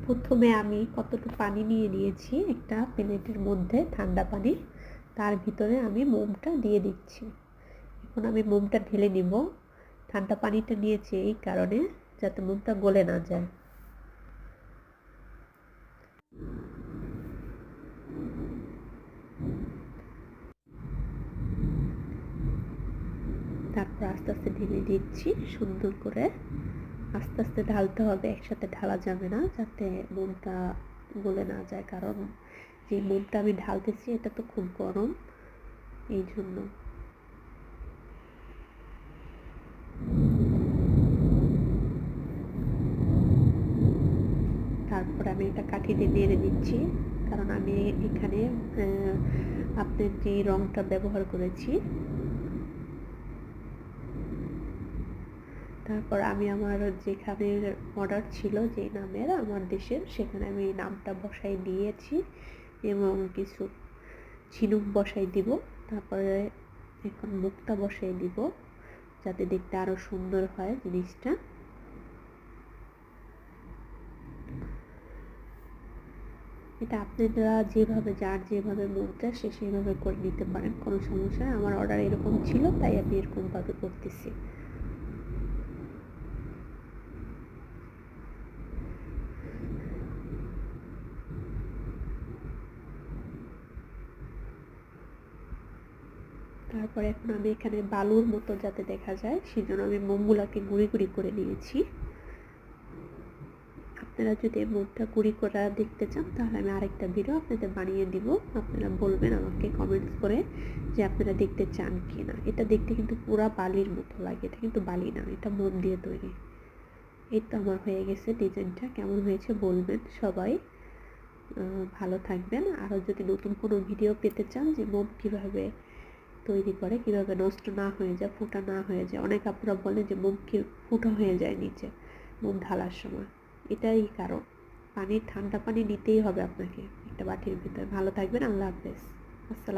প্রথমে আমি কতটুকু পানি নিয়ে নিয়েছি একটা প্লেটের মধ্যে, ঠান্ডা পানি। তার ভিতরে আমি মোমটা দিয়ে দিচ্ছি। এখন আমি মোমটা ঢেলে নিব। ঠান্ডা পানিটা নিয়েছি এই কারণে যাতে মোমটা গলে না যায়। তারপর আস্তে আস্তে ঢেলে দিচ্ছি সুন্দর করে। আস্তে আস্তে ঢালতে হবে, একসাথে ঢালা যাবে না, যাতে মোমটা গলে না যায়। কারণ যে মোমটা আমি ঢালতেছি এটা তো খুব গরম, এই জন্য। তারপর আমি এটা কাঠি দিয়ে নেড়ে দিচ্ছি, কারণ আমি এখানে আপনার যে রংটা ব্যবহার করেছি। তারপর আমি আমার যেখানে অর্ডার ছিল, যে নামের আমার দেশের, সেখানে আমি নামটা বসাই দিয়েছি এবং কিছু ঝিনুক বসাই দিব। তারপরে এখন মুখটা বসাই দিব যাতে দেখতে আরো সুন্দর হয় জিনিসটা। এটা আপনারা যেভাবে, যার যেভাবে মন চায় সে সেভাবে করে নিতে পারেন, কোনো সমস্যা। আমার অর্ডার এরকম ছিল তাই আমি এরকমভাবে করতেছি। তারপরে এখন আমি এখানে বালুর মতো যাতে দেখা যায় সেজন্য আমি মোমগুলাকে গুঁড়ি গুঁড়ি করে নিয়েছি। আপনারা যদি মোমটা গুঁড়ি করা দেখতে চান তাহলে আমি আরেকটা ভিডিও আপনাদের বানিয়ে দিব। আপনারা বলবেন আমাকে কমেন্টস করে যে আপনারা দেখতে চান কি না। এটা দেখতে কিন্তু পুরা বালির মতো লাগে, এটা কিন্তু বালি না, এটা মোম দিয়ে তৈরি। এই তো আমার হয়ে গেছে। ডিজাইনটা কেমন হয়েছে বলবেন সবাই। ভালো থাকবেন। আরও যদি নতুন কোনো ভিডিও পেতে চান যে মোম কীভাবে তৈরি করে, কীভাবে নষ্ট না হয়ে যায়, ফুটা না হয়ে যায়। অনেক আপনারা বলেন যে মোম কি ফুটা হয়ে যায় নিচে মোম ঢালার সময়, এটাই কারণ। ঠান্ডা পানি নিতেই হবে আপনাকে একটা বাটির ভিতরে। ভালো থাকবেন। আল্লাহ হাফেজ। আসসালাম।